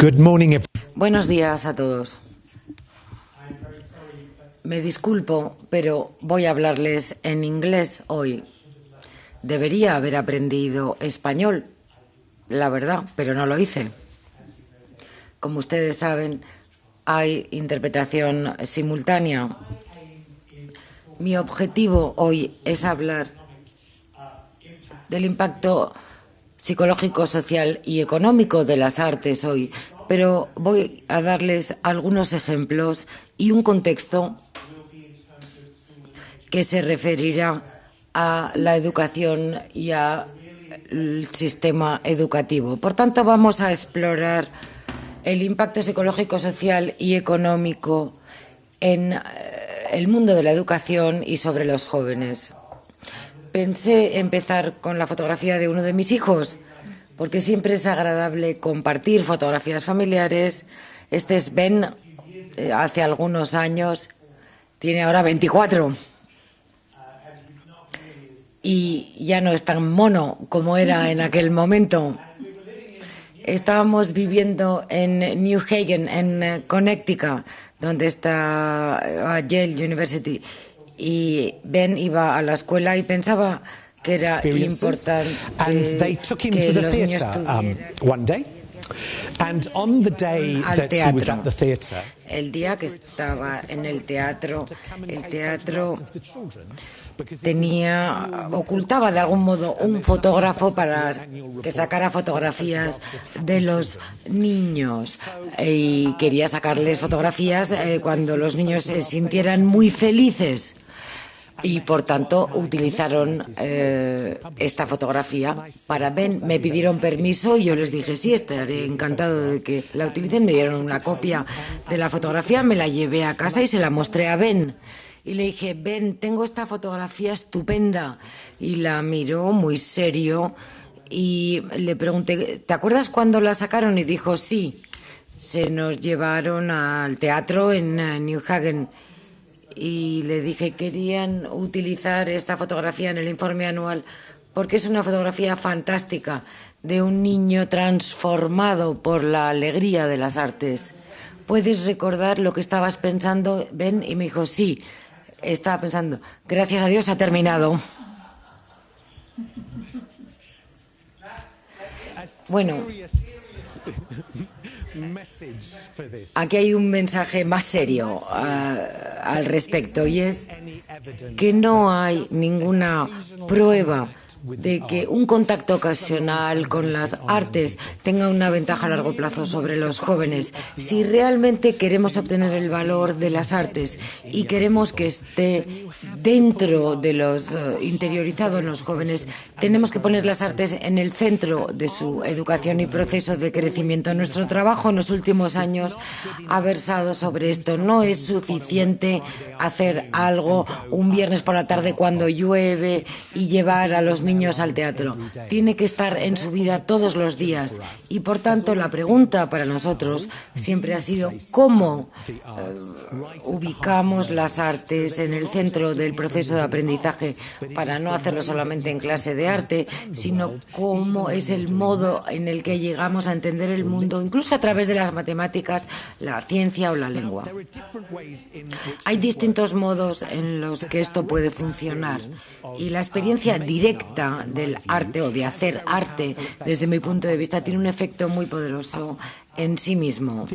Good morning, Buenos días a todos. Me disculpo, pero voy a hablarles en inglés hoy. Debería haber aprendido español, la verdad, pero no lo hice. Como ustedes saben, hay interpretación simultánea. Mi objetivo hoy es hablar del impacto psicológico, social y económico de las artes hoy, pero voy a darles algunos ejemplos y un contexto que se referirá a la educación y al sistema educativo. Por tanto, vamos a explorar el impacto psicológico, social y económico en el mundo de la educación y sobre los jóvenes. Pensé empezar con la fotografía de uno de mis hijos, porque siempre es agradable compartir fotografías familiares. Este es Ben, hace algunos años, tiene ahora 24. Y ya no es tan mono como era en aquel momento. Estábamos viviendo en New Haven, en Connecticut, donde está Yale University. Y Ben iba a la escuela y pensaba que era importante que los niños tuvieran al teatro. El día que estaba en el teatro ocultaba de algún modo un fotógrafo para que sacara fotografías de los niños y quería sacarles fotografías cuando los niños se sintieran muy felices. Y por tanto utilizaron esta fotografía para Ben. Me pidieron permiso y yo les dije sí, estaré encantado de que la utilicen. Me dieron una copia de la fotografía, me la llevé a casa y se la mostré a Ben. Y le dije, Ben, tengo esta fotografía estupenda. Y la miró muy serio y le pregunté, ¿te acuerdas cuándo la sacaron? Y dijo, sí. Se nos llevaron al teatro en New Haven. Y le dije, querían utilizar esta fotografía en el informe anual porque es una fotografía fantástica de un niño transformado por la alegría de las artes. ¿Puedes recordar lo que estabas pensando, Ben? Y me dijo, sí, estaba pensando, gracias a Dios ha terminado. Bueno, aquí hay un mensaje más serio al respecto y es que no hay ninguna prueba de que un contacto ocasional con las artes tenga una ventaja a largo plazo sobre los jóvenes. Si realmente queremos obtener el valor de las artes y queremos que esté dentro de los interiorizado en los jóvenes, tenemos que poner las artes en el centro de su educación y proceso de crecimiento. Nuestro trabajo en los últimos años ha versado sobre esto. No es suficiente hacer algo un viernes por la tarde cuando llueve y llevar a los niños al teatro. Tiene que estar en su vida todos los días y por tanto la pregunta para nosotros siempre ha sido cómo ubicamos las artes en el centro del proceso de aprendizaje para no hacerlo solamente en clase de arte, sino cómo es el modo en el que llegamos a entender el mundo, incluso a través de las matemáticas, la ciencia o la lengua. Hay distintos modos en los que esto puede funcionar y la experiencia directa del arte o de hacer arte, desde mi punto de vista, tiene un efecto muy poderoso en sí mismo.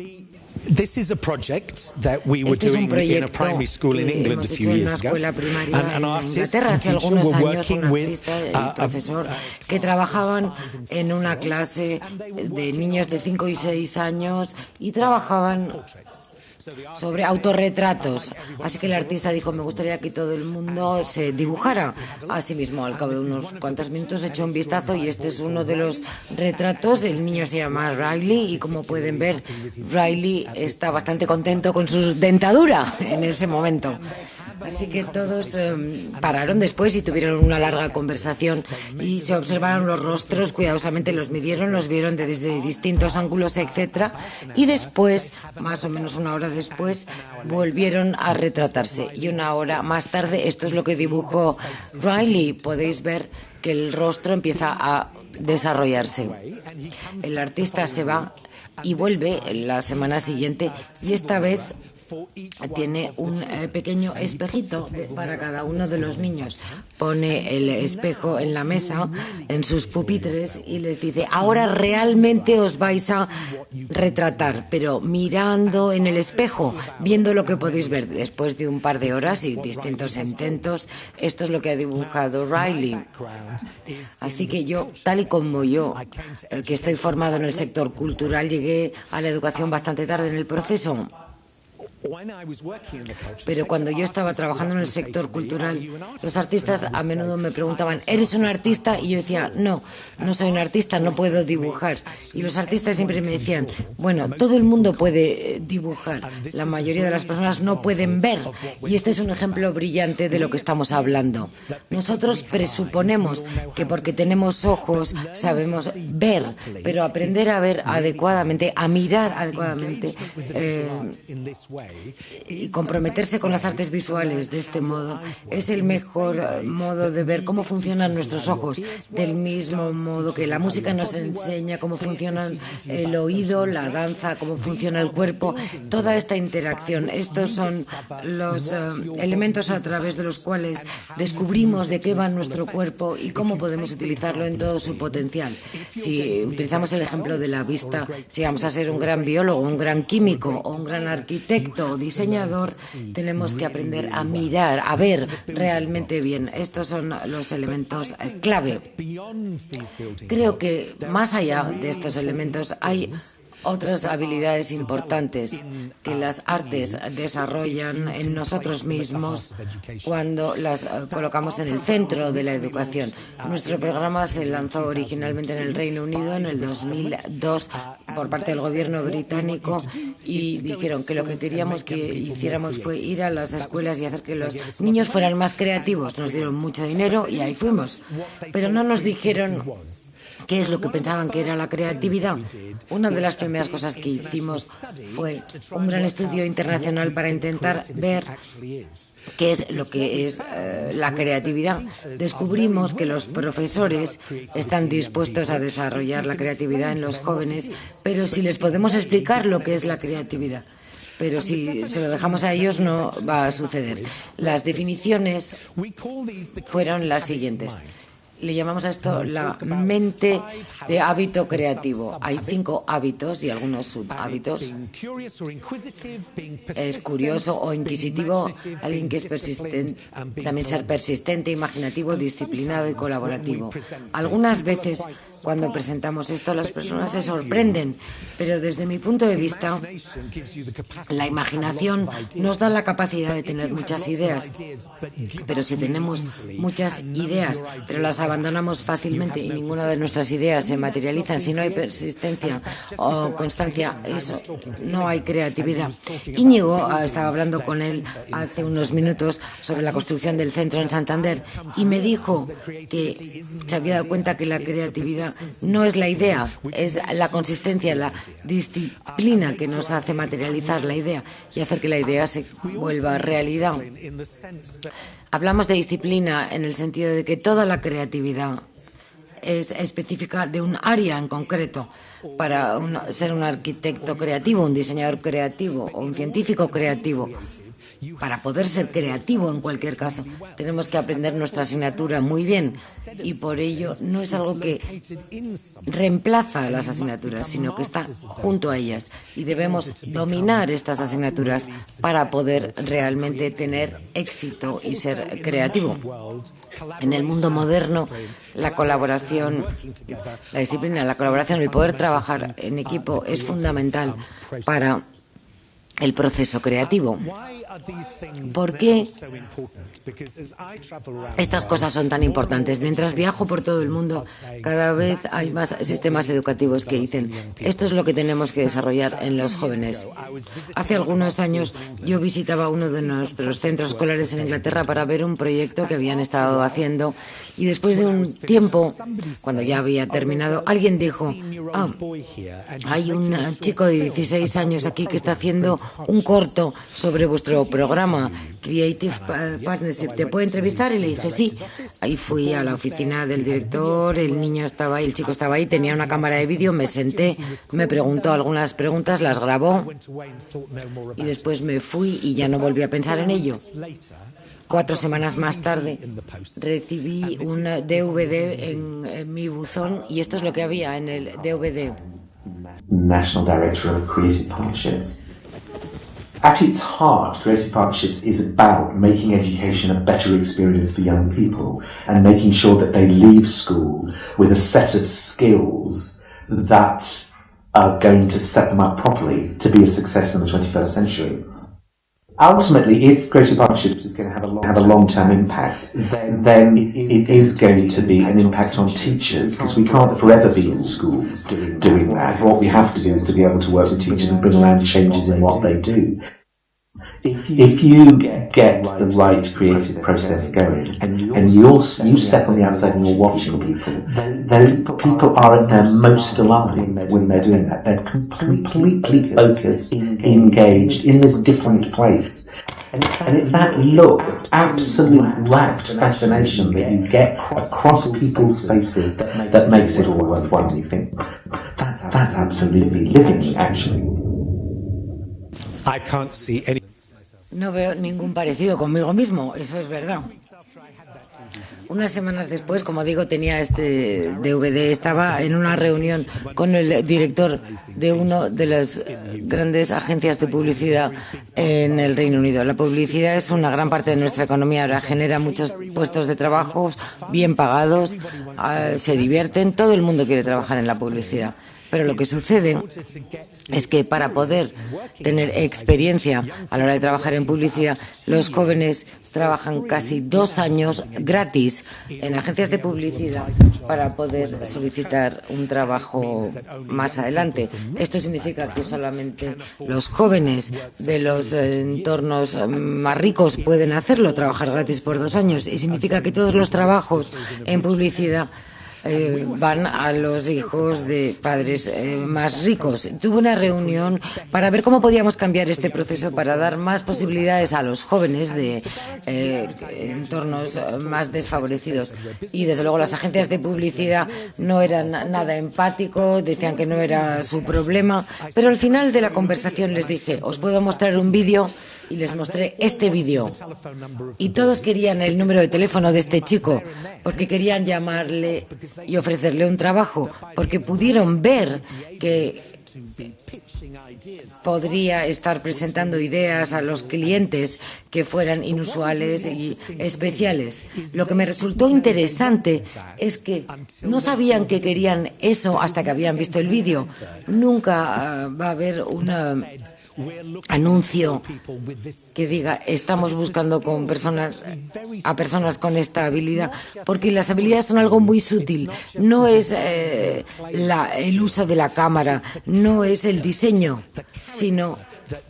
This is a project that we were doing in a primary school in England a few years ago. And Inglaterra hace algunos años, un artista y profesor que trabajaban en una clase de niños de 5 y 6 años y trabajaban sobre autorretratos. Así que el artista dijo, me gustaría que todo el mundo se dibujara a sí mismo. Al cabo de unos cuantos minutos echó un vistazo y este es uno de los retratos. El niño se llama Riley y como pueden ver, Riley está bastante contento con su dentadura en ese momento. Así que todos pararon después y tuvieron una larga conversación y se observaron los rostros cuidadosamente, los midieron, los vieron desde distintos ángulos, etcétera, y después, más o menos una hora después, volvieron a retratarse. Y una hora más tarde, esto es lo que dibujó Riley. Podéis ver que el rostro empieza a desarrollarse. El artista se va y vuelve la semana siguiente y esta vez tiene un pequeño espejito para cada uno de los niños. Pone el espejo en la mesa, en sus pupitres, y les dice: ahora realmente os vais a retratar, pero mirando en el espejo, viendo lo que podéis ver. Después de un par de horas y distintos intentos, esto es lo que ha dibujado Riley. Así que yo, tal y como yo, que estoy formado en el sector cultural, llegué a la educación bastante tarde en el proceso. Pero cuando yo estaba trabajando en el sector cultural, los artistas a menudo me preguntaban: ¿eres un artista? Y yo decía: no soy un artista, no puedo dibujar. Y los artistas siempre me decían: bueno, todo el mundo puede dibujar, la mayoría de las personas no pueden ver. Y este es un ejemplo brillante de lo que estamos hablando. Nosotros presuponemos que porque tenemos ojos sabemos ver, pero aprender a ver adecuadamente, a mirar adecuadamente, y comprometerse con las artes visuales de este modo es el mejor modo de ver cómo funcionan nuestros ojos, del mismo modo que la música nos enseña cómo funciona el oído, la danza, cómo funciona el cuerpo, toda esta interacción. Estos son los elementos a través de los cuales descubrimos de qué va nuestro cuerpo y cómo podemos utilizarlo en todo su potencial. Si utilizamos el ejemplo de la vista, si vamos a ser un gran biólogo, un gran químico o un gran arquitecto o diseñador, tenemos que aprender a mirar, a ver realmente bien. Estos son los elementos clave. Creo que más allá de estos elementos hay otras habilidades importantes que las artes desarrollan en nosotros mismos cuando las colocamos en el centro de la educación. Nuestro programa se lanzó originalmente en el Reino Unido en el 2002 por parte del gobierno británico y dijeron que lo que queríamos que hiciéramos fue ir a las escuelas y hacer que los niños fueran más creativos. Nos dieron mucho dinero y ahí fuimos. Pero no nos dijeron ¿qué es lo que pensaban que era la creatividad? Una de las primeras cosas que hicimos fue un gran estudio internacional para intentar ver qué es lo que es la creatividad. Descubrimos que los profesores están dispuestos a desarrollar la creatividad en los jóvenes, pero si les podemos explicar lo que es la creatividad. Pero si se lo dejamos a ellos no va a suceder. Las definiciones fueron las siguientes. Le llamamos a esto la mente de hábito creativo. Hay 5 hábitos y algunos subhábitos. Es curioso o inquisitivo, alguien que es persistente, también ser persistente, imaginativo, disciplinado y colaborativo. Algunas veces cuando presentamos esto las personas se sorprenden, pero desde mi punto de vista la imaginación nos da la capacidad de tener muchas ideas. Pero si tenemos muchas ideas, pero las abandonamos fácilmente y ninguna de nuestras ideas se materializan, si no hay persistencia o constancia, eso, no hay creatividad. Íñigo, estaba hablando con él hace unos minutos sobre la construcción del centro en Santander y me dijo que se había dado cuenta que la creatividad no es la idea, es la consistencia, la disciplina que nos hace materializar la idea y hacer que la idea se vuelva realidad. Hablamos de disciplina en el sentido de que toda la creatividad es específica de un área en concreto. Para ser un arquitecto creativo, un diseñador creativo o un científico creativo, para poder ser creativo en cualquier caso, tenemos que aprender nuestra asignatura muy bien y por ello no es algo que reemplaza las asignaturas, sino que está junto a ellas y debemos dominar estas asignaturas para poder realmente tener éxito y ser creativo. En el mundo moderno, la colaboración, la disciplina, la colaboración, el poder trabajar en equipo es fundamental para el proceso creativo. ¿Por qué estas cosas son tan importantes? Mientras viajo por todo el mundo, cada vez hay más sistemas educativos que dicen esto es lo que tenemos que desarrollar en los jóvenes. Hace algunos años yo visitaba uno de nuestros centros escolares en Inglaterra para ver un proyecto que habían estado haciendo y después de un tiempo, cuando ya había terminado, alguien dijo hay un chico de 16 años aquí que está haciendo un corto sobre vuestro nuevo programa, Creative Partnership, ¿te puedo entrevistar? Y le dije sí. Ahí fui a la oficina del director, el niño estaba ahí, el chico estaba ahí, tenía una cámara de vídeo, me senté, me preguntó algunas preguntas, las grabó y después me fui y ya no volví a pensar en ello. 4 semanas más tarde recibí un DVD en mi buzón y esto es lo que había en el DVD. National Director of Creative Partnerships. At its heart, Creative Partnerships is about making education a better experience for young people and making sure that they leave school with a set of skills that are going to set them up properly to be a success in the 21st century. Ultimately, if Creative Partnerships is going to have a long-term impact, then it is going to be an impact on teachers, because we can't forever be in schools doing that. What we have to do is to be able to work with teachers and bring around changes in what they do. If you get the right creative process going, and you step on the outside and you're watching people, then people are at their most alive when they're doing that. They're completely focused, engaged in this different place. And it's that look of absolute rapt fascination that you get across people's faces that makes it all worthwhile. And you think, that's absolutely living, actually. I can't see any. No veo ningún parecido conmigo mismo, eso es verdad. Unas semanas después, como digo, tenía este DVD, estaba en una reunión con el director de una de las grandes agencias de publicidad en el Reino Unido. La publicidad es una gran parte de nuestra economía, ahora genera muchos puestos de trabajo bien pagados, se divierten, todo el mundo quiere trabajar en la publicidad. Pero lo que sucede es que para poder tener experiencia a la hora de trabajar en publicidad, los jóvenes trabajan casi 2 años gratis en agencias de publicidad para poder solicitar un trabajo más adelante. Esto significa que solamente los jóvenes de los entornos más ricos pueden hacerlo, trabajar gratis por 2 años, y significa que todos los trabajos en publicidad van a los hijos de padres más ricos. Tuve una reunión para ver cómo podíamos cambiar este proceso para dar más posibilidades a los jóvenes de entornos más desfavorecidos. Y desde luego las agencias de publicidad no eran nada empáticos, decían que no era su problema, pero al final de la conversación les dije, os puedo mostrar un vídeo. Y les mostré este vídeo. Y todos querían el número de teléfono de este chico, porque querían llamarle y ofrecerle un trabajo, porque pudieron ver que podría estar presentando ideas a los clientes que fueran inusuales y especiales. Lo que me resultó interesante es que no sabían que querían eso hasta que habían visto el vídeo. Nunca va a haber una anuncio que diga estamos buscando a personas con esta habilidad, porque las habilidades son algo muy sutil, no es el uso de la cámara, no es el diseño, sino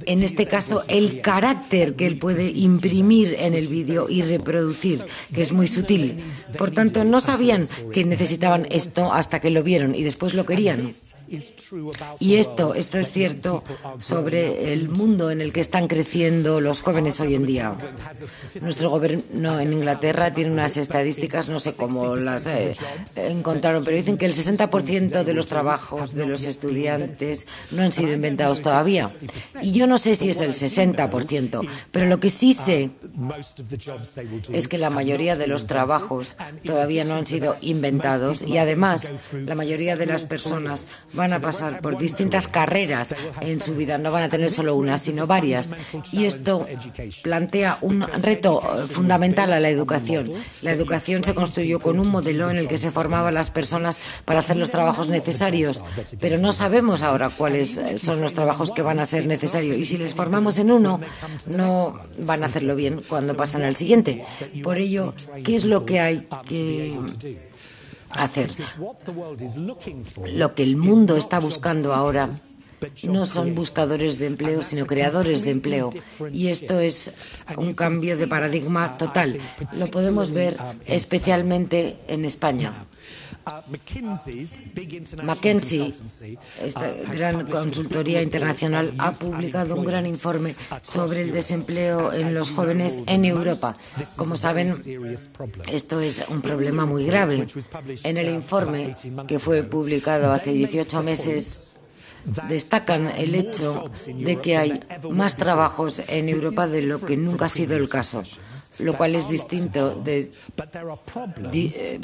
en este caso el carácter que él puede imprimir en el vídeo y reproducir, que es muy sutil. Por tanto, no sabían que necesitaban esto hasta que lo vieron y después lo querían. Y esto es cierto sobre el mundo en el que están creciendo los jóvenes hoy en día. Nuestro gobierno en Inglaterra tiene unas estadísticas, no sé cómo las encontraron, pero dicen que el 60% de los trabajos de los estudiantes no han sido inventados todavía. Y yo no sé si es el 60%, pero lo que sí sé es que la mayoría de los trabajos todavía no han sido inventados y además la mayoría de las personas van a pasar por distintas carreras en su vida, no van a tener solo una, sino varias. Y esto plantea un reto fundamental a la educación. La educación se construyó con un modelo en el que se formaban las personas para hacer los trabajos necesarios, pero no sabemos ahora cuáles son los trabajos que van a ser necesarios. Y si les formamos en uno, no van a hacerlo bien cuando pasan al siguiente. Por ello, ¿qué es lo que hay que hacer? Lo que el mundo está buscando ahora no son buscadores de empleo, sino creadores de empleo. Y esto es un cambio de paradigma total. Lo podemos ver especialmente en España. McKinsey, esta gran consultoría internacional, ha publicado un gran informe sobre el desempleo en los jóvenes en Europa. Como saben, esto es un problema muy grave. En el informe, que fue publicado hace 18 meses, destacan el hecho de que hay más trabajos en Europa de lo que nunca ha sido el caso, lo cual es distinto de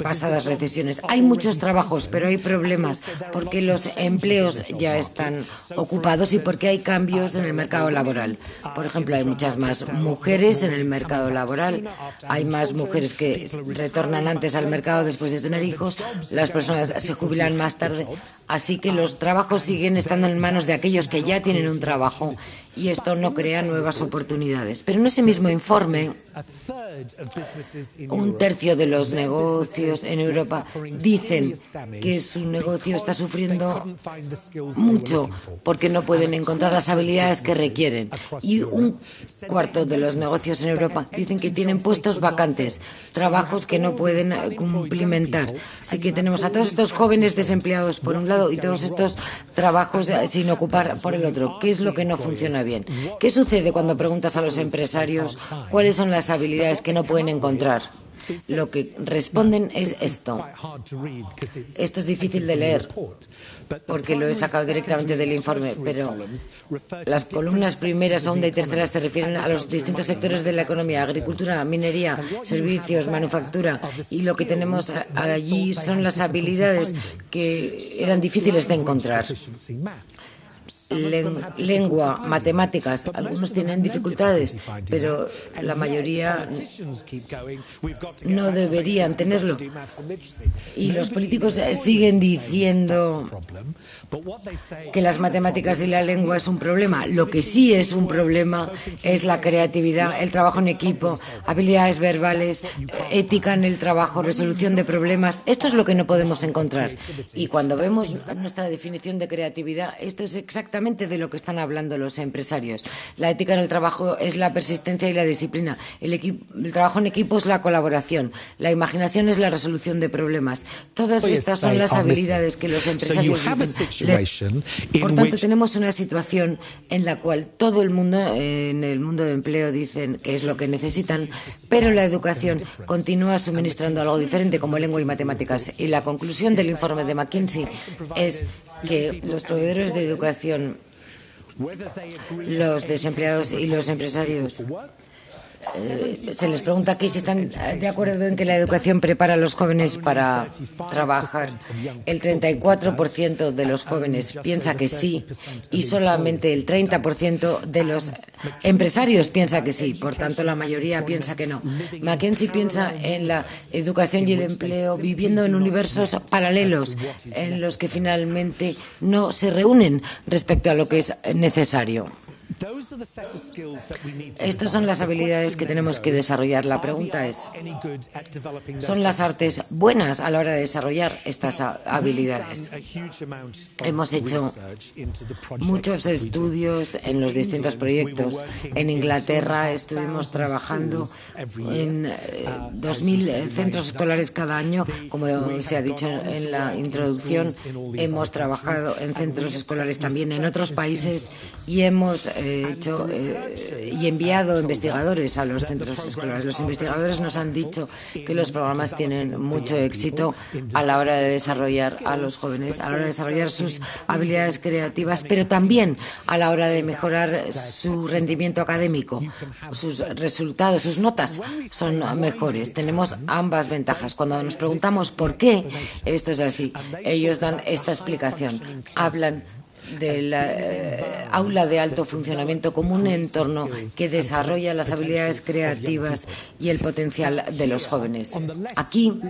pasadas recesiones. Hay muchos trabajos, pero hay problemas porque los empleos ya están ocupados y porque hay cambios en el mercado laboral. Por ejemplo, hay muchas más mujeres en el mercado laboral, hay más mujeres que retornan antes al mercado después de tener hijos, las personas se jubilan más tarde, así que los trabajos siguen estando en manos de aquellos que ya tienen un trabajo y esto no crea nuevas oportunidades. Pero en ese mismo informe, un tercio de los negocios en Europa dicen que su negocio está sufriendo mucho porque no pueden encontrar las habilidades que requieren. Y un cuarto de los negocios en Europa dicen que tienen puestos vacantes, trabajos que no pueden cumplimentar. Así que tenemos a todos estos jóvenes desempleados por un lado y todos estos trabajos sin ocupar por el otro. ¿Qué es lo que no funciona bien? ¿Qué sucede cuando preguntas a los empresarios cuáles son las habilidades que no pueden encontrar? Lo que responden es esto. Esto es difícil de leer porque lo he sacado directamente del informe, pero las columnas primeras, segunda y tercera se refieren a los distintos sectores de la economía: agricultura, minería, servicios, manufactura, y lo que tenemos allí son las habilidades que eran difíciles de encontrar. Lengua, matemáticas, algunos tienen dificultades, pero la mayoría no deberían tenerlo. Y los políticos siguen diciendo que las matemáticas y la lengua es un problema. Lo que sí es un problema es la creatividad, el trabajo en equipo, habilidades verbales, ética en el trabajo, resolución de problemas. Esto es lo que no podemos encontrar. Y cuando vemos nuestra definición de creatividad, esto es exactamente de lo que están hablando los empresarios. La ética en el trabajo es la persistencia y la disciplina. El trabajo en equipo es la colaboración. La imaginación es la resolución de problemas. Todas estas son las habilidades que los empresarios dicen. Por tanto, tenemos una situación en la cual todo el mundo, en el mundo de empleo, dicen que es lo que necesitan, pero la educación continúa suministrando algo diferente, como lengua y matemáticas. Y la conclusión del informe de McKinsey es que los proveedores de educación, los desempleados y los empresarios, se les pregunta aquí si están de acuerdo en que la educación prepara a los jóvenes para trabajar. El 34% de los jóvenes piensa que sí y solamente el 30% de los empresarios piensa que sí. Por tanto, la mayoría piensa que no. McKinsey piensa en la educación y el empleo viviendo en universos paralelos en los que finalmente no se reúnen respecto a lo que es necesario. Estas son las habilidades que tenemos que desarrollar. La pregunta es, ¿son las artes buenas a la hora de desarrollar estas habilidades? Hemos hecho muchos estudios en los distintos proyectos. En Inglaterra estuvimos trabajando en 2.000 centros escolares cada año. Como se ha dicho en la introducción, hemos trabajado en centros escolares también en otros países y hemos hecho y enviado investigadores a los centros escolares. Los investigadores nos han dicho que los programas tienen mucho éxito a la hora de desarrollar a los jóvenes, a la hora de desarrollar sus habilidades creativas, pero también a la hora de mejorar su rendimiento académico. Sus resultados, sus notas son mejores. Tenemos ambas ventajas. Cuando nos preguntamos por qué esto es así, ellos dan esta explicación. Hablan del aula de alto funcionamiento como un entorno que desarrolla las habilidades creativas y el potencial de los jóvenes. Aquí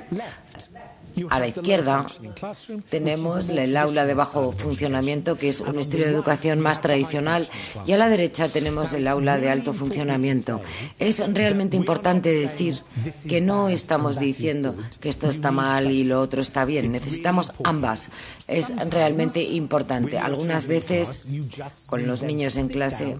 A la izquierda tenemos el aula de bajo funcionamiento, que es un estilo de educación más tradicional, y a la derecha tenemos el aula de alto funcionamiento. Es realmente importante decir que no estamos diciendo que esto está mal y lo otro está bien. Necesitamos ambas. Es realmente importante. Algunas veces con los niños en clase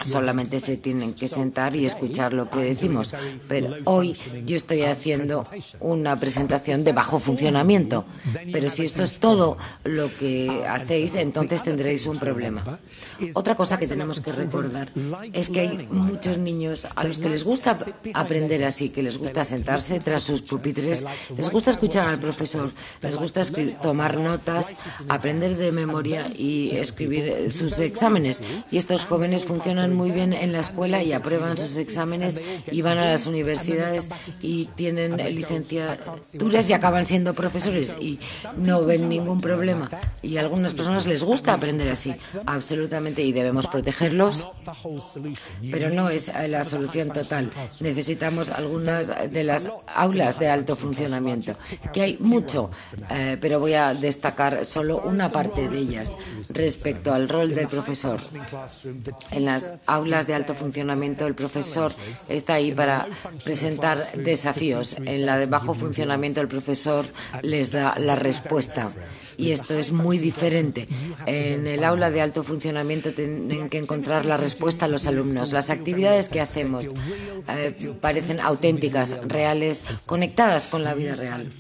solamente se tienen que sentar y escuchar lo que decimos, pero hoy yo estoy haciendo una presentación de bajo funcionamiento, pero si esto es todo lo que hacéis, entonces tendréis un problema. Otra cosa que tenemos que recordar es que hay muchos niños a los que les gusta aprender así, que les gusta sentarse tras sus pupitres, les gusta escuchar al profesor, les gusta tomar notas, aprender de memoria y escribir sus exámenes. Y estos jóvenes funcionan muy bien en la escuela y aprueban sus exámenes y van a las universidades y tienen licenciaturas y acaban siendo profesores y no ven ningún problema. Y a algunas personas les gusta aprender así, absolutamente, y debemos protegerlos, pero no es la solución total. Necesitamos algunas de las aulas de alto funcionamiento, que hay mucho, pero voy a destacar solo una parte de ellas respecto al rol del profesor. En las aulas de alto funcionamiento el profesor está ahí para presentar desafíos. En la de bajo funcionamiento el profesor les da la respuesta. Y esto es muy diferente. En el aula de alto funcionamiento tienen que encontrar la respuesta a los alumnos. Las actividades que hacemos parecen auténticas, reales, conectadas con la vida real.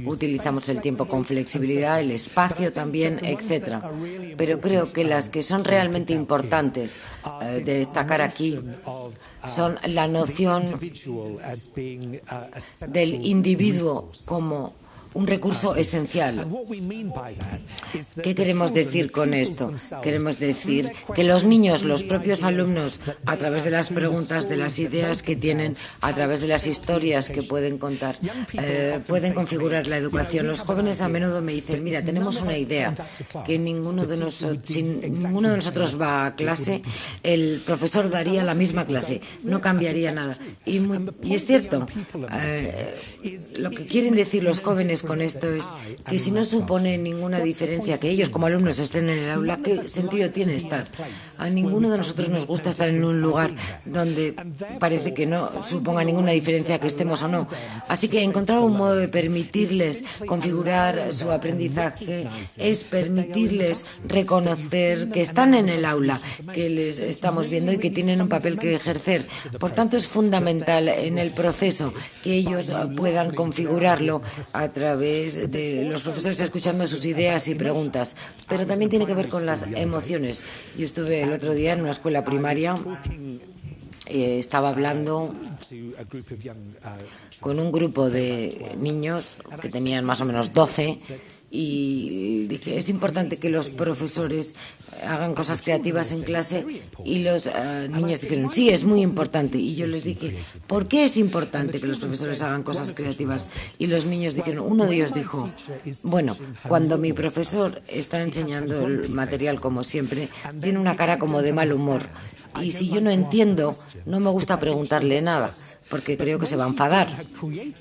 Utilizamos el tiempo con flexibilidad, el espacio también, etc. Pero creo que las que son realmente importantes de destacar aquí son la noción del individuo como un recurso esencial. ¿Qué queremos decir con esto? Queremos decir que los niños, los propios alumnos, a través de las preguntas, de las ideas que tienen, a través de las historias que pueden contar, pueden configurar la educación. Los jóvenes a menudo me dicen, mira, tenemos una idea, que si ninguno de nosotros va a clase, el profesor daría la misma clase, no cambiaría nada. Y es cierto, lo que quieren decir los jóvenes con esto es que si no supone ninguna diferencia que ellos como alumnos estén en el aula, ¿qué sentido tiene estar? A ninguno de nosotros nos gusta estar en un lugar donde parece que no suponga ninguna diferencia que estemos o no. Así que encontrar un modo de permitirles configurar su aprendizaje es permitirles reconocer que están en el aula, que les estamos viendo y que tienen un papel que ejercer. Por tanto, es fundamental en el proceso que ellos puedan configurarlo a través de los profesores escuchando sus ideas y preguntas, pero también tiene que ver con las emociones. Yo estuve el otro día en una escuela primaria y estaba hablando con un grupo de niños que tenían más o menos 12 y dije, es importante que los profesores hagan cosas creativas en clase y los niños dijeron, sí, es muy importante. Y yo les dije, ¿por qué es importante que los profesores hagan cosas creativas? Y los niños dijeron, uno de ellos dijo, bueno, cuando mi profesor está enseñando el material como siempre, tiene una cara como de mal humor. Y si yo no entiendo, no me gusta preguntarle nada, porque creo que se va a enfadar.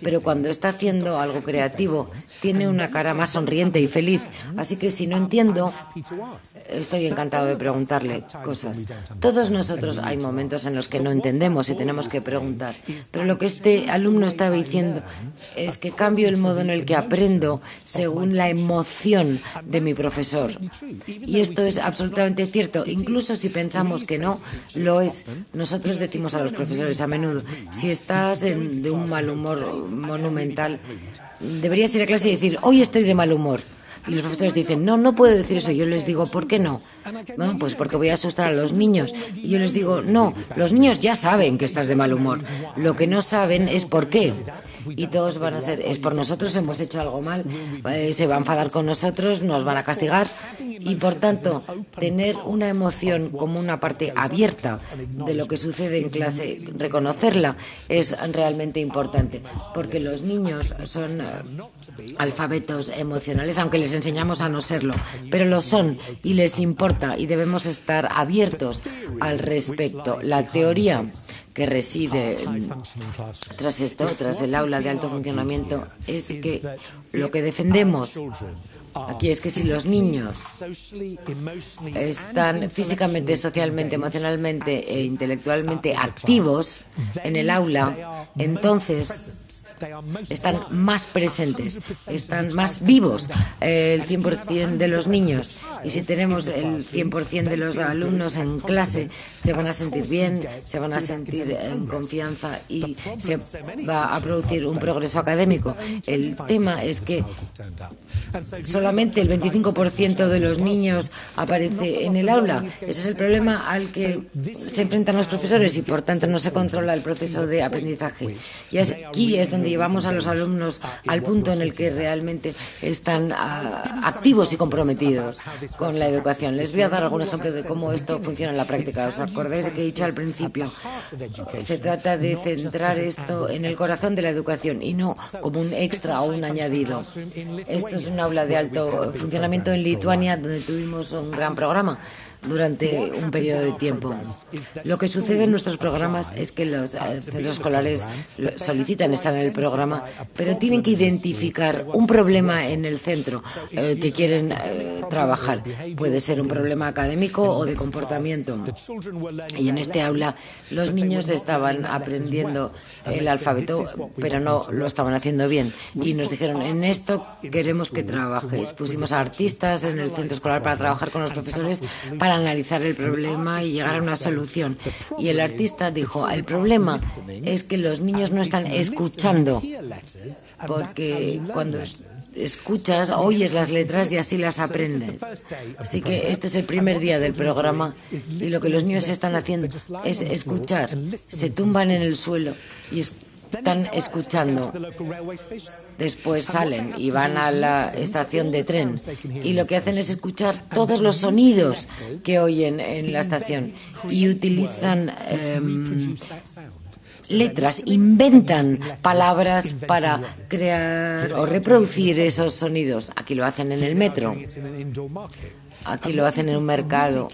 Pero cuando está haciendo algo creativo, tiene una cara más sonriente y feliz. Así que si no entiendo, estoy encantado de preguntarle cosas. Todos nosotros hay momentos en los que no entendemos y tenemos que preguntar. Pero lo que este alumno estaba diciendo es que cambio el modo en el que aprendo según la emoción de mi profesor. Y esto es absolutamente cierto. Incluso si pensamos que no, lo es. Nosotros decimos a los profesores a menudo, si estás de un mal humor monumental, deberías ir a clase y decir, hoy estoy de mal humor. Y los profesores dicen, no puedo decir eso. Yo les digo, ¿por qué no? Bueno, pues porque voy a asustar a los niños. Y yo les digo, no, los niños ya saben que estás de mal humor. Lo que no saben es por qué. Y todos van a ser, es por nosotros, hemos hecho algo mal, se va a enfadar con nosotros, nos van a castigar. Y por tanto, tener una emoción como una parte abierta de lo que sucede en clase, reconocerla, es realmente importante. Porque los niños son alfabetos emocionales, aunque les enseñamos a no serlo, pero lo son y les importa y debemos estar abiertos al respecto. La teoría que reside tras esto, tras el aula de alto funcionamiento, es que lo que defendemos aquí es que si los niños están físicamente, socialmente, emocionalmente e intelectualmente activos en el aula, entonces están más presentes, están más vivos, el 100% de los niños. Y si tenemos el 100% de los alumnos en clase, se van a sentir bien, se van a sentir en confianza y se va a producir un progreso académico. El tema es que solamente el 25% de los niños aparece en el aula. Ese es el problema al que se enfrentan los profesores y, por tanto, no se controla el proceso de aprendizaje. Y aquí es donde llevamos a los alumnos al punto en el que realmente están activos y comprometidos con la educación. Les voy a dar algún ejemplo de cómo esto funciona en la práctica. ¿Os acordáis de que he dicho al principio? Se trata de centrar esto en el corazón de la educación y no como un extra o un añadido. Esto es un aula de alto funcionamiento en Lituania, donde tuvimos un gran programa durante un periodo de tiempo. Lo que sucede en nuestros programas es que los centros escolares solicitan estar en el programa, pero tienen que identificar un problema en el centro que quieren trabajar. Puede ser un problema académico o de comportamiento. Y en este aula los niños estaban aprendiendo el alfabeto, pero no lo estaban haciendo bien. Y nos dijeron, en esto queremos que trabajes. Pusimos a artistas en el centro escolar para trabajar con los profesores para analizar el problema y llegar a una solución. Y el artista dijo, el problema es que los niños no están escuchando, porque cuando escuchas, oyes las letras y así las aprendes. Así que este es el primer día del programa y lo que los niños están haciendo es escuchar. Se tumban en el suelo y están escuchando. Después salen y van a la estación de tren y lo que hacen es escuchar todos los sonidos que oyen en la estación y utilizan letras, inventan palabras para crear o reproducir esos sonidos. Aquí lo hacen en el metro. Aquí lo hacen en un mercado.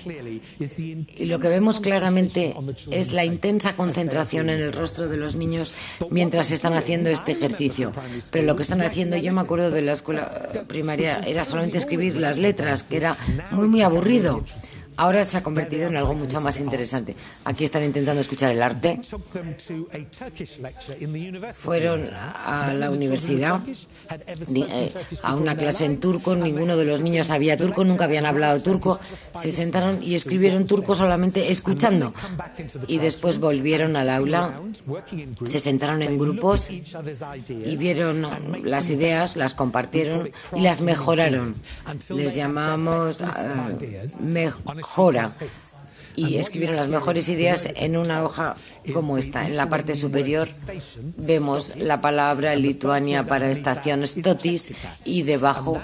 Y lo que vemos claramente es la intensa concentración en el rostro de los niños mientras están haciendo este ejercicio. Pero lo que están haciendo, yo me acuerdo de la escuela primaria, era solamente escribir las letras, que era muy, muy aburrido. Ahora se ha convertido en algo mucho más interesante. Aquí están intentando escuchar el arte. Fueron a la universidad, a una clase en turco. Ninguno de los niños sabía turco, nunca habían hablado turco. Se sentaron y escribieron turco solamente escuchando. Y después volvieron al aula, se sentaron en grupos y vieron las ideas, las compartieron y las mejoraron. Les llamamos mejora. Y escribieron las mejores ideas en una hoja como esta. En la parte superior vemos la palabra Lituania para estación Stotis y debajo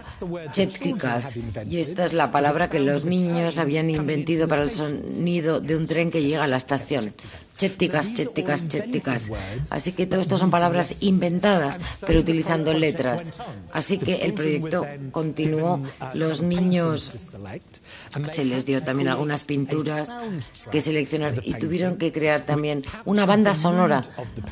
Chetkikas. Y esta es la palabra que los niños habían inventado para el sonido de un tren que llega a la estación. Chetkikas, Chetkikas, Chetkikas. Así que todo esto son palabras inventadas, pero utilizando letras. Así que el proyecto continuó. Los niños se les dio también algunas pinturas que seleccionar y tuvieron que crear también una banda sonora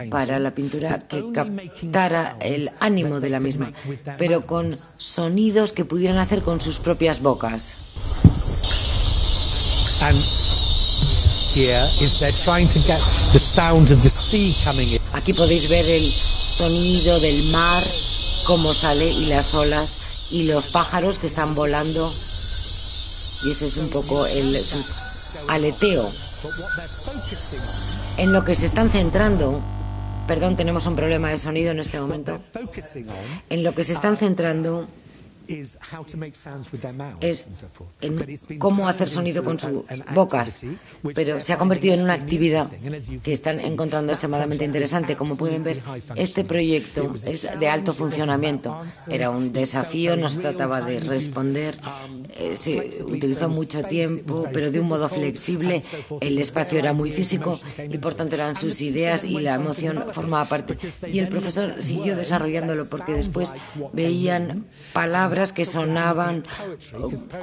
para la pintura que captara el ánimo de la misma, pero con sonidos que pudieran hacer con sus propias bocas. Aquí podéis ver el sonido del mar, cómo sale, y las olas, y los pájaros que están volando. Y ese es un poco su aleteo. En lo que se están centrando, perdón, tenemos un problema de sonido en este momento. En lo que se están centrando es en cómo hacer sonido con sus bocas, pero se ha convertido en una actividad que están encontrando extremadamente interesante. Como pueden ver, este proyecto es de alto funcionamiento. Era un desafío, no se trataba de responder, se utilizó mucho tiempo, pero de un modo flexible. El espacio era muy físico y por tanto eran sus ideas y la emoción formaba parte. Y el profesor siguió desarrollándolo porque después veían palabras palabras que sonaban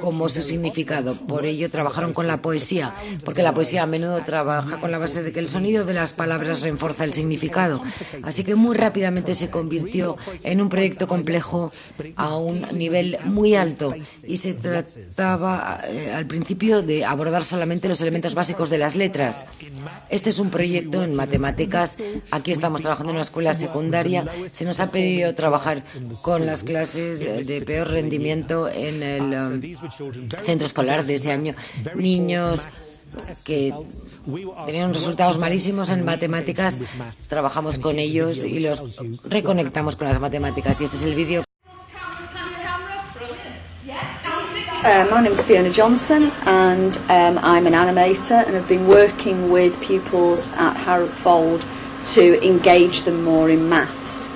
como su significado. Por ello trabajaron con la poesía, porque la poesía a menudo trabaja con la base de que el sonido de las palabras refuerza el significado. Así que muy rápidamente se convirtió en un proyecto complejo a un nivel muy alto, y se trataba al principio de abordar solamente los elementos básicos de las letras. Este es un proyecto en matemáticas. Aquí estamos trabajando en una escuela secundaria. Se nos ha pedido trabajar con las clases de peor rendimiento en el centro escolar de ese año. Niños que tenían resultados malísimos en matemáticas, trabajamos con ellos y los reconectamos con las matemáticas. Y este es el vídeo. My name is Fiona Johnson, and I'm an animator, and I've been working with pupils at Harrop Fold to engage them more in maths.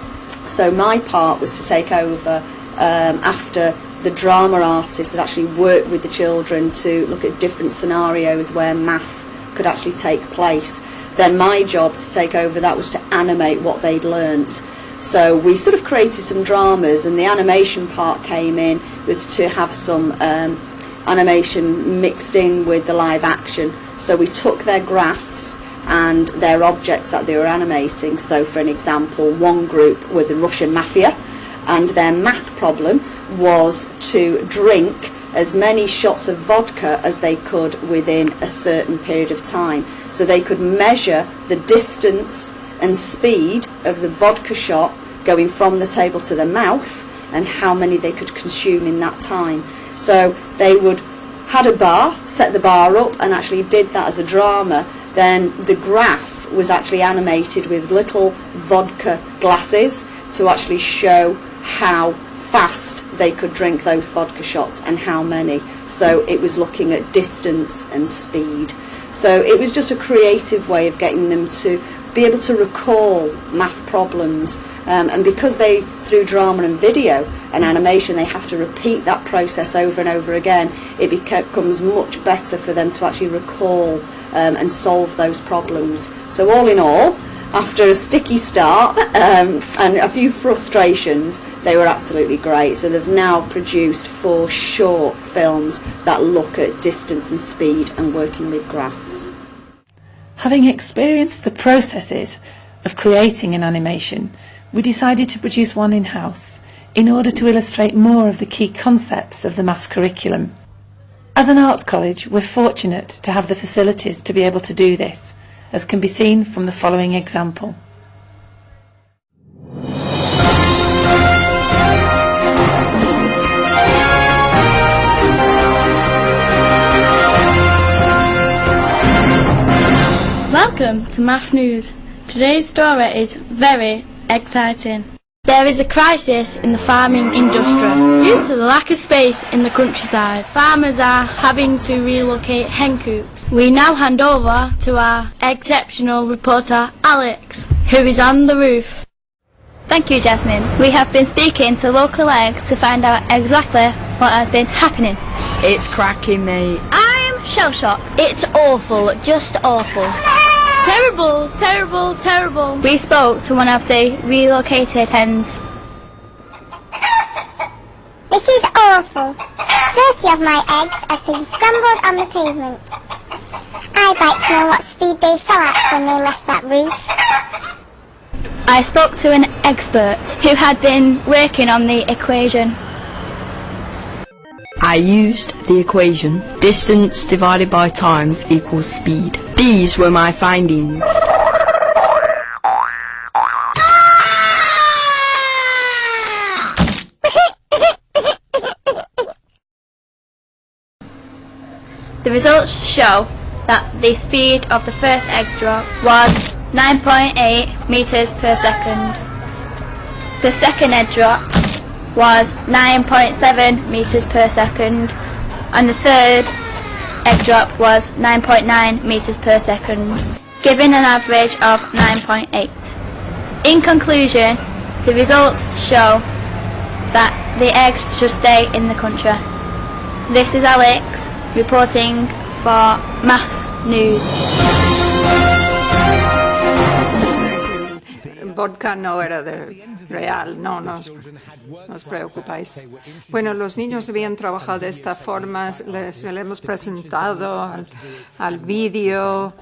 So my part was to take over after the drama artist had actually worked with the children to look at different scenarios where math could actually take place. Then my job to take over that was to animate what they'd learnt. So we sort of created some dramas, and the animation part came in was to have some animation mixed in with the live action. So we took their graphs and their objects that they were animating. So for an example, one group were the Russian mafia, and their math problem was to drink as many shots of vodka as they could within a certain period of time. So they could measure the distance and speed of the vodka shot going from the table to the mouth, and how many they could consume in that time. So they would had a bar, set the bar up, and actually did that as a drama. Then the graph was actually animated with little vodka glasses to actually show how fast they could drink those vodka shots and how many. So it was looking at distance and speed. So it was just a creative way of getting them to be able to recall math problems, and because they, through drama and video and animation, they have to repeat that process over and over again, it becomes much better for them to actually recall and solve those problems. So all in all, after a sticky start and a few frustrations, they were absolutely great. So they've now produced 4 short films that look at distance and speed and working with graphs. Having experienced the processes of creating an animation, we decided to produce one in-house in order to illustrate more of the key concepts of the maths curriculum. As an arts college, we're fortunate to have the facilities to be able to do this, as can be seen from the following example. Welcome to Maths News. Today's story is very exciting. There is a crisis in the farming industry. Due to the lack of space in the countryside, farmers are having to relocate hen coops. We now hand over to our exceptional reporter Alex, who is on the roof. Thank you, Jasmine. We have been speaking to local eggs to find out exactly what has been happening. It's cracking, mate. I'm shell-shocked. It's awful, just awful. Terrible, terrible, terrible. We spoke to one of the relocated hens. This is awful. 30 of my eggs have been scrambled on the pavement. I'd like to know what speed they fell at when they left that roof. I spoke to an expert who had been working on the equation. I used the equation distance divided by time equals speed. These were my findings. The results show that the speed of the first egg drop was 9.8 meters per second. The second egg drop was 9.7 meters per second, and the third egg drop was 9.9 meters per second, giving an average of 9.8. In conclusion, the results show that the eggs should stay in the country. This is Alex reporting for Maths News. vodka no era real, no os preocupáis. Bueno, los niños habían trabajado de esta forma, les hemos presentado al vídeo.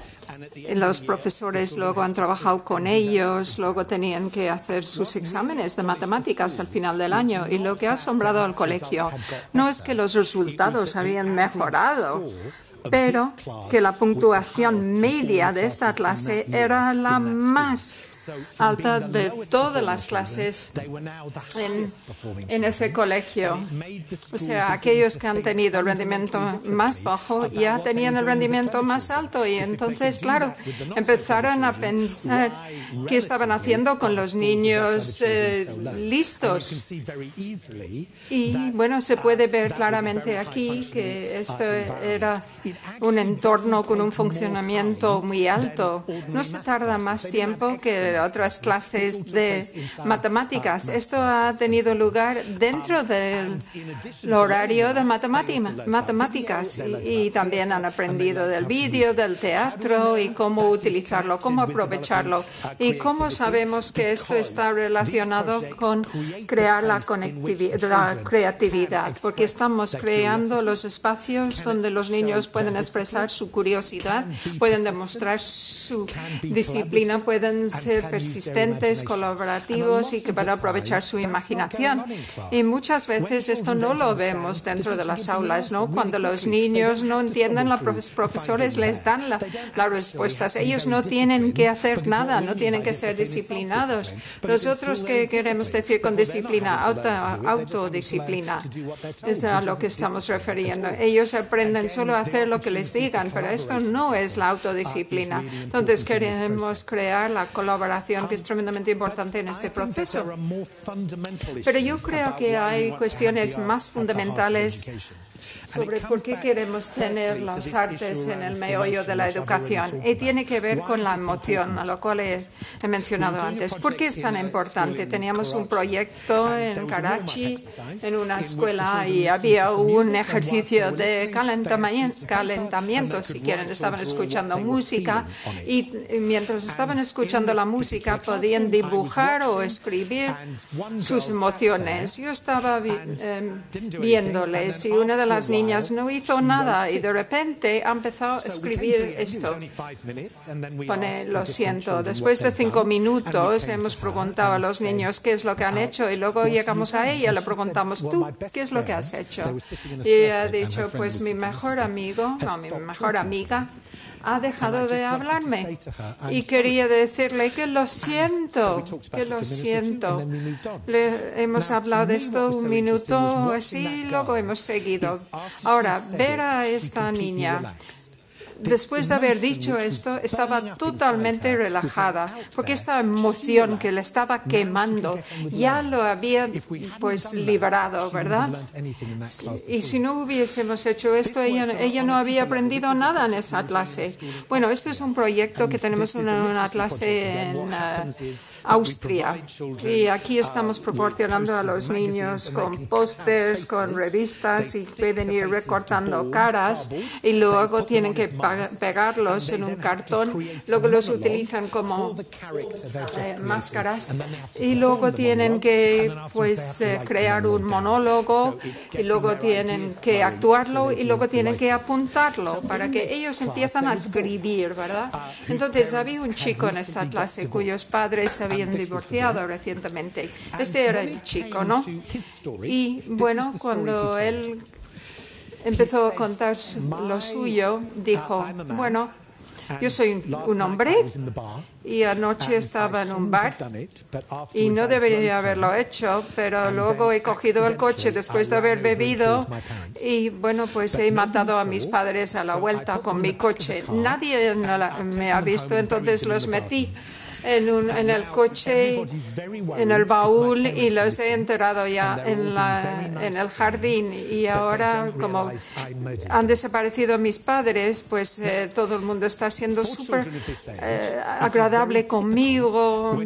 Los profesores luego han trabajado con ellos, luego tenían que hacer sus exámenes de matemáticas al final del año. Y lo que ha asombrado al colegio no es que los resultados habían mejorado, pero que la puntuación media de esta clase era la más alta de todas las clases en ese colegio. O sea, aquellos que han tenido el rendimiento más bajo ya tenían el rendimiento más alto y entonces, claro, empezaron a pensar qué estaban haciendo con los niños listos. Y bueno, se puede ver claramente aquí que esto era un entorno con un funcionamiento muy alto. No se tarda más tiempo que otras clases de matemáticas. Esto ha tenido lugar dentro del horario de matemáticas y también han aprendido del vídeo, del teatro y cómo utilizarlo, cómo aprovecharlo y cómo sabemos que esto está relacionado con crear la creatividad, porque estamos creando los espacios donde los niños pueden expresar su curiosidad, pueden demostrar su disciplina, pueden ser persistentes, colaborativos y que van a aprovechar su imaginación. Y muchas veces esto no lo vemos dentro de las aulas, ¿no? Cuando los niños no entienden, los profesores les dan las respuestas. Ellos no tienen que hacer nada, no tienen que ser disciplinados. Nosotros, ¿qué queremos decir con disciplina? Autodisciplina. Es a lo que estamos refiriendo. Ellos aprenden solo a hacer lo que les digan, pero esto no es la autodisciplina. Entonces queremos crear la colaboración, que es tremendamente importante en este proceso. Pero yo creo que hay cuestiones más fundamentales sobre por qué queremos tener las artes en el meollo de la educación. Y tiene que ver con la emoción, a lo cual he mencionado antes. ¿Por qué es tan importante? Teníamos un proyecto en Karachi, en una escuela, y había un ejercicio de calentamiento, si quieren. Estaban escuchando música y mientras estaban escuchando la música podían dibujar o escribir sus emociones. Yo estaba viéndoles y una de las niñas no hizo nada y de repente ha empezado a escribir esto. Pone, lo siento. Después de 5 minutos hemos preguntado a los niños qué es lo que han hecho y luego llegamos a ella, le preguntamos, ¿tú qué es lo que has hecho? Y ella ha dicho, pues mi mejor amiga ha dejado de hablarme y quería decirle que lo siento. Hemos hablado de esto un minuto así y luego hemos seguido. Ahora, ver a esta niña después de haber dicho esto, estaba totalmente relajada, porque esta emoción que le estaba quemando ya lo había pues liberado, ¿verdad? Y si no hubiésemos hecho esto, ella no había aprendido nada en esa clase. Bueno, esto es un proyecto que tenemos una clase en Austria, y aquí estamos proporcionando a los niños con pósters, con revistas, y pueden ir recortando caras, y luego tienen que pegarlos en un cartón, luego los utilizan como máscaras y luego tienen que crear un monólogo y luego tienen que actuarlo y luego tienen que apuntarlo para que ellos empiezan a escribir, ¿verdad? Entonces había un chico en esta clase cuyos padres se habían divorciado recientemente. Este era el chico, ¿no? Y bueno, cuando él empezó a contar lo suyo, dijo, bueno, yo soy un hombre y anoche estaba en un bar y no debería haberlo hecho, pero luego he cogido el coche después de haber bebido y bueno, pues he matado a mis padres a la vuelta con mi coche. Nadie me ha visto, entonces los metí en el coche, en el baúl, y los he enterrado ya en el jardín. Y ahora, como han desaparecido mis padres, pues todo el mundo está siendo súper agradable conmigo,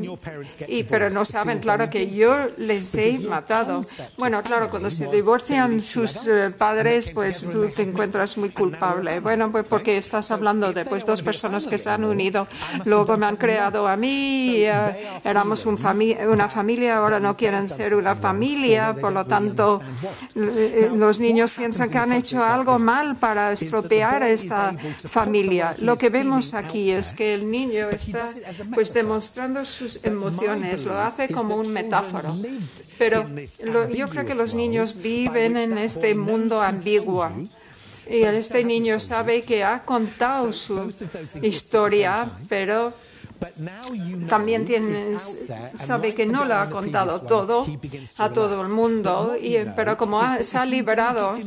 pero no saben, claro, que yo les he matado. Bueno, claro, cuando se divorcian sus padres, pues tú te encuentras muy culpable. Bueno, pues porque estás hablando de dos personas que se han unido, luego me han creado a mí, mí éramos una familia, ahora no quieren ser una familia, por lo tanto los niños piensan que han hecho algo mal para estropear esta familia. Lo que vemos aquí es que el niño está pues demostrando sus emociones, lo hace como un metáforo. Pero yo creo que los niños viven en este mundo ambiguo. Y este niño sabe que ha contado su historia, pero también sabe que no lo ha contado todo a todo el mundo, pero como se ha liberado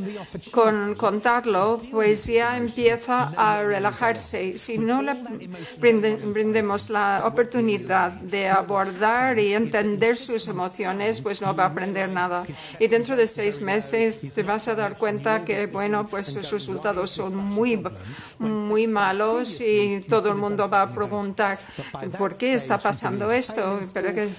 con contarlo, pues ya empieza a relajarse. Si no le brindemos la oportunidad de abordar y entender sus emociones, pues no va a aprender nada. Y dentro de 6 meses te vas a dar cuenta que, bueno, pues sus resultados son muy malos y todo el mundo va a preguntar ¿por qué está pasando esto? Pero que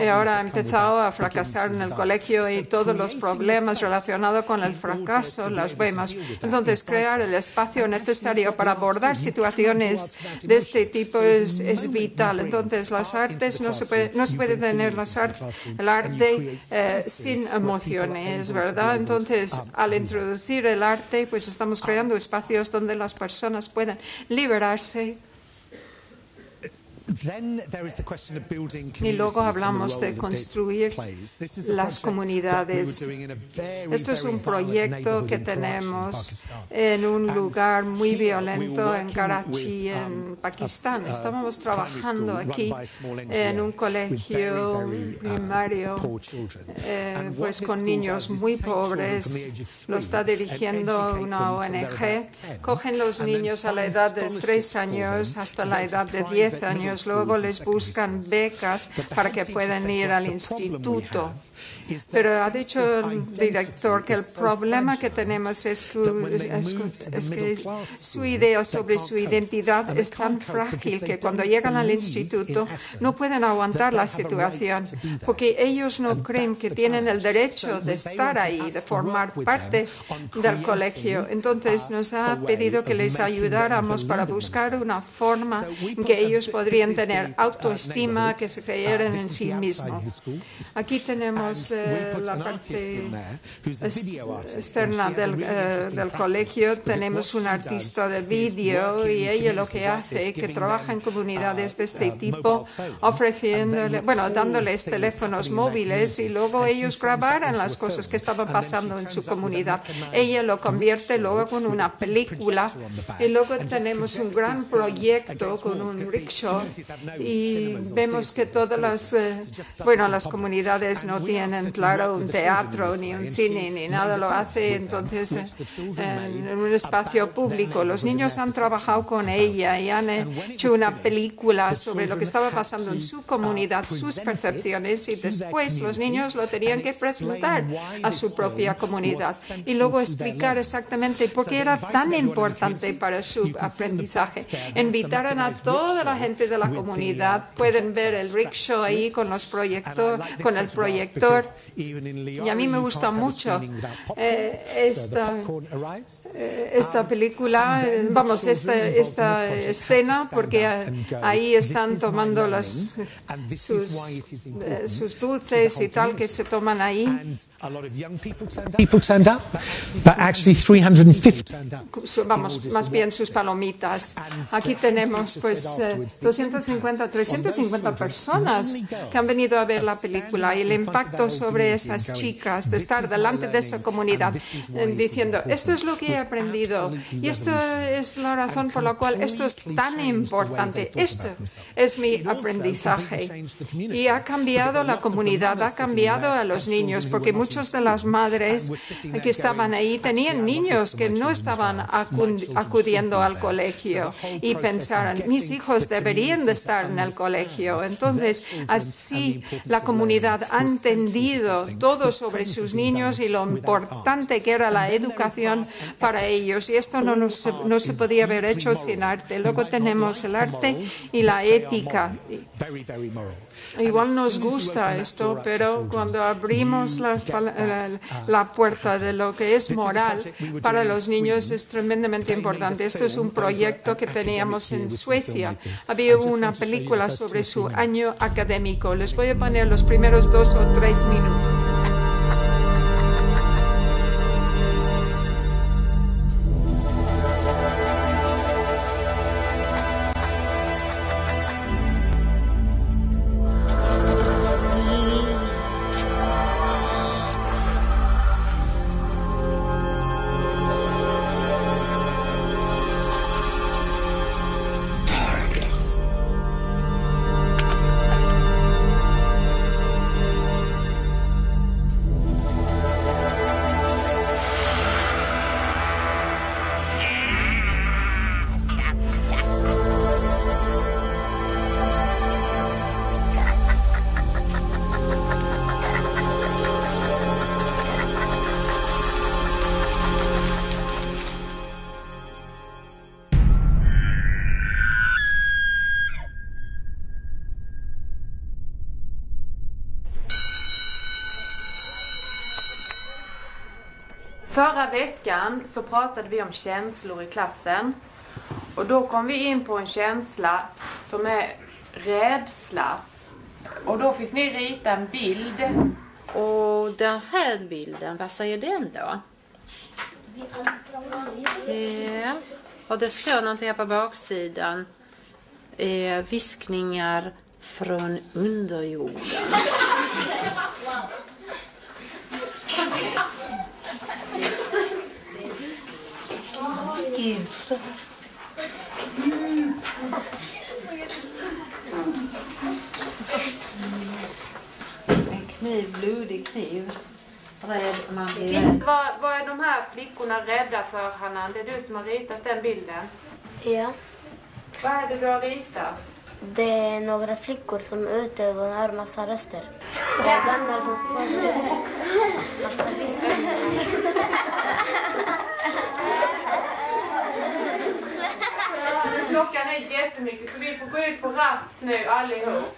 ahora ha empezado a fracasar en el colegio y todos los problemas relacionados con el fracaso los vemos. Entonces, crear el espacio necesario para abordar situaciones de este tipo es vital. Entonces, las artes no se puede tener el arte sin emociones, ¿verdad? Entonces, al introducir el arte, pues estamos creando espacios donde las personas puedan liberarse. Y luego hablamos de construir las comunidades. Esto es un proyecto que tenemos en un lugar muy violento en Karachi, en Pakistán. Estábamos trabajando aquí en un colegio primario, pues con niños muy pobres. Lo está dirigiendo una ONG. Cogen los niños a la edad de 3 años hasta la edad de 10 años. Luego les buscan becas para que puedan ir al instituto. Pero ha dicho el director que el problema que tenemos es que su idea sobre su identidad es tan frágil que cuando llegan al instituto no pueden aguantar la situación, porque ellos no creen que tienen el derecho de estar ahí, de formar parte del colegio. Entonces nos ha pedido que les ayudáramos para buscar una forma en que ellos podrían tener autoestima, que se creyeran en sí mismos. Aquí tenemos la parte externa del colegio. Tenemos un artista de vídeo y ella lo que hace es que trabaja en comunidades de este tipo, dándoles teléfonos móviles y luego ellos grabaran las cosas que estaban pasando en su comunidad. Ella lo convierte luego con una película y luego tenemos un gran proyecto con un rickshaw y vemos que todas las comunidades no tienen claro un teatro, ni un cine, ni nada lo hace, entonces en un espacio público. Los niños han trabajado con ella y han hecho una película sobre lo que estaba pasando en su comunidad, sus percepciones, y después los niños lo tenían que presentar a su propia comunidad y luego explicar exactamente por qué era tan importante para su aprendizaje. Invitaron a toda la gente de la comunidad, pueden ver el rickshaw ahí con el proyector. Y a mí me gusta mucho esta película, esta escena, porque ahí están tomando sus dulces y tal que se toman ahí. Más bien sus palomitas. Aquí tenemos pues 350 personas que han venido a ver la película y el impacto sobre esas chicas de estar delante de su comunidad diciendo esto es lo que he aprendido y esto es la razón por la cual esto es tan importante, esto es mi aprendizaje. Y ha cambiado la comunidad, ha cambiado a los niños, porque muchas de las madres que estaban ahí tenían niños que no estaban acudiendo al colegio y pensaron, mis hijos deberían de estar en el colegio. Entonces, así la comunidad ha entendido todo sobre sus niños y lo importante que era la educación para ellos. Y esto no se podía haber hecho sin arte. Luego tenemos el arte y la ética. Igual nos gusta esto, pero cuando abrimos la puerta de lo que es moral para los niños es tremendamente importante. Esto es un proyecto que teníamos en Suecia. Había una película sobre su año académico. Les voy a poner los primeros 2 o 3 minutos. Förra veckan så pratade vi om känslor i klassen och då kom vi in på en känsla som är rädsla. Och då fick ni rita en bild. Och den här bilden, vad säger den då? Ja, och det står någonting här på baksidan. Viskningar från underjorden. En kniv, blodig kniv. Rädd, man blir rädd. Vad är de här flickorna rädda för, Hanna? Det är du som har ritat den bilden. Ja. Vad är det du har ritat? Det är några flickor som är ute och de hör massa röster. Jag blandar på massa viskningar. Klockan är jättemycket så vi får gå ut på rast nu allihop.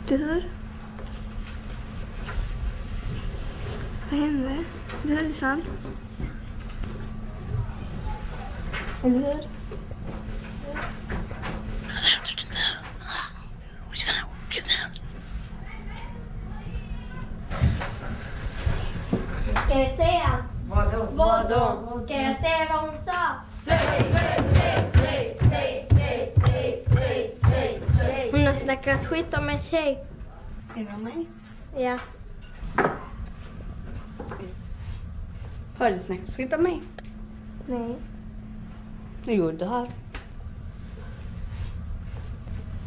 Du hör? Vad hände? Du hörde sant? Eller hur? Ska jag säga? Vadå? Vadå? Ska jag säga vad hon sa? Hon har snackat skit om en tjej. Det var mig? Ja. Har du snackat skit om mig? Nej. Jo, du har.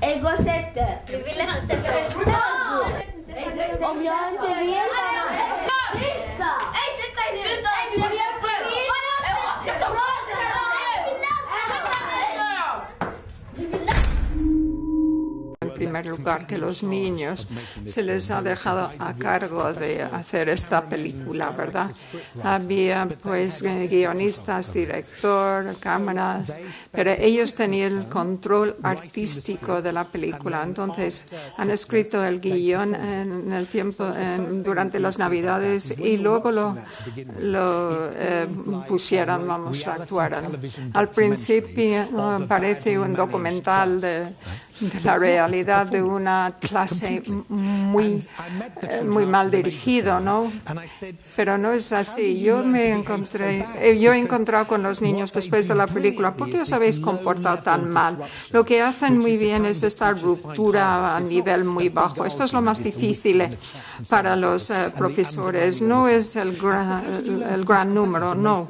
Jag går och sätter. Vi vill inte sätta oss. Om jag inte vet. Tysta! Ej, sätt dig nu! Tysta! En primer lugar, que los niños se les ha dejado a cargo de hacer esta película, ¿verdad? Había pues guionistas, director, cámaras, pero ellos tenían el control artístico de la película. Entonces han escrito el guión en el tiempo durante las Navidades y luego lo pusieron, vamos, actuaron. Al principio parece un documental de la realidad de una clase muy mal dirigido, ¿no? Pero no es así. Yo he encontrado con los niños después de la película, ¿por qué os habéis comportado tan mal? Lo que hacen muy bien es esta ruptura a nivel muy bajo. Esto es lo más difícil para los profesores. No es el gran número, no.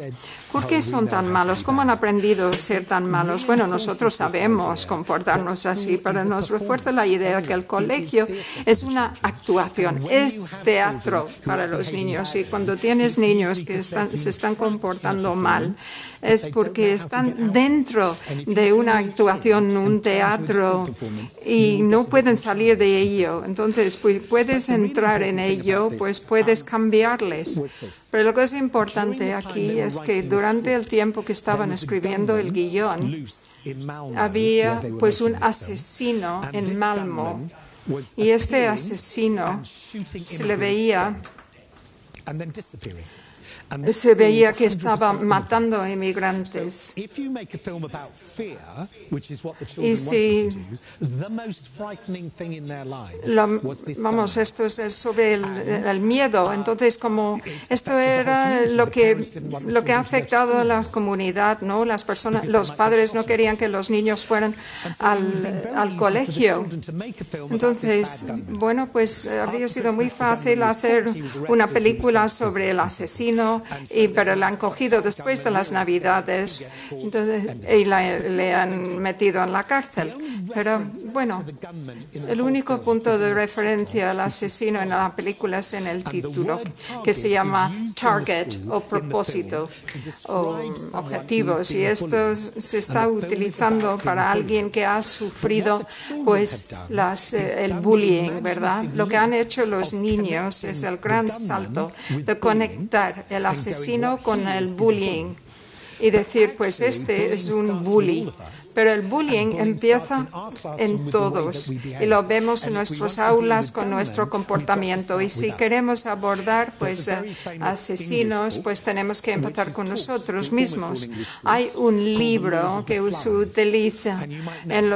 ¿Por qué son tan malos? ¿Cómo han aprendido a ser tan malos? Bueno, nosotros sabemos comportarnos así, pero nos refuerza la idea que el colegio es una actuación, es teatro para los niños. Y cuando tienes niños que se están comportando mal, es porque están dentro de una actuación, un teatro, y no pueden salir de ello. Entonces, pues, puedes entrar en ello, pues puedes cambiarles. Pero lo que es importante aquí es que durante el tiempo que estaban escribiendo el guión, había pues un asesino en Malmö, y este asesino se veía que estaba matando a inmigrantes. Y si vamos, esto es sobre el miedo. Entonces, como esto era lo que ha afectado a la comunidad, ¿no? Las personas, los padres no querían que los niños fueran al colegio. Entonces, bueno, pues habría sido muy fácil hacer una película sobre el asesino, pero la han cogido después de las Navidades, entonces, y le han metido en la cárcel. Pero bueno, el único punto de referencia al asesino en la película es en el título, que se llama Target o propósito o objetivos, y esto se está utilizando para alguien que ha sufrido pues el bullying, ¿verdad? Lo que han hecho los niños es el gran salto de conectar el asesino con el bullying y decir, pues este es un bully. Pero el bullying empieza en todos y lo vemos en nuestras aulas con nuestro comportamiento. Y si queremos abordar pues asesinos, pues tenemos que empezar con nosotros mismos. Hay un libro que se utiliza en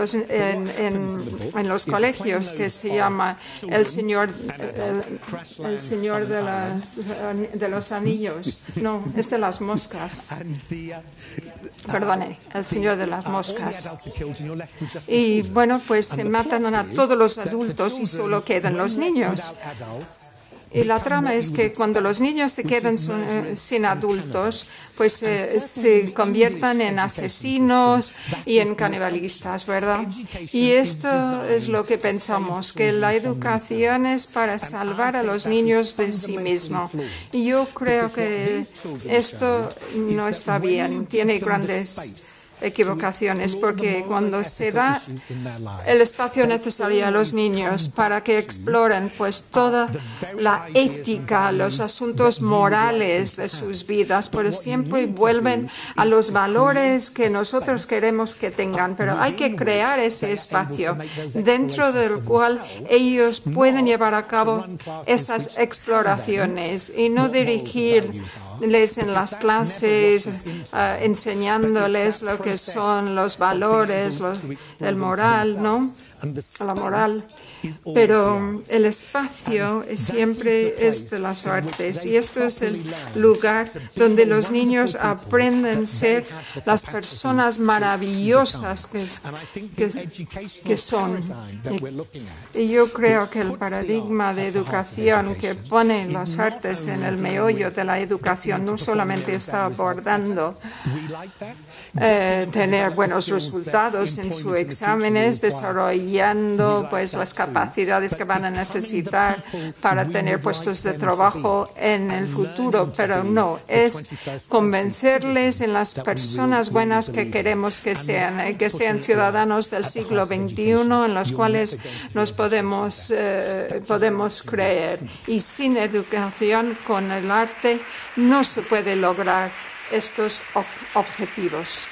los colegios que se llama El Señor de los Anillos. No, es de las moscas. Perdone, El Señor de las Moscas. Y bueno, pues se matan a todos los adultos y solo quedan los niños. Y la trama es que cuando los niños se quedan sin adultos, pues se conviertan en asesinos y en canibalistas, ¿verdad? Y esto es lo que pensamos, que la educación es para salvar a los niños de sí mismo. Y yo creo que esto no está bien, tiene grandes equivocaciones, porque cuando se da el espacio necesario a los niños para que exploren pues toda la ética, los asuntos morales de sus vidas, pero siempre vuelven a los valores que nosotros queremos que tengan, pero hay que crear ese espacio dentro del cual ellos pueden llevar a cabo esas exploraciones y no dirigirles en las clases enseñándoles lo que son los valores, el moral, ¿no? La moral. Pero el espacio siempre es de las artes y esto es el lugar donde los niños aprenden a ser las personas maravillosas que son. Y yo creo que el paradigma de educación que pone las artes en el meollo de la educación no solamente está abordando tener buenos resultados en sus exámenes, desarrollando pues las capacidades que van a necesitar para tener puestos de trabajo en el futuro, pero no, es convencerles en las personas buenas que queremos que sean ciudadanos del siglo XXI en los cuales nos podemos creer. Y sin educación, con el arte, no se puede lograr estos objetivos.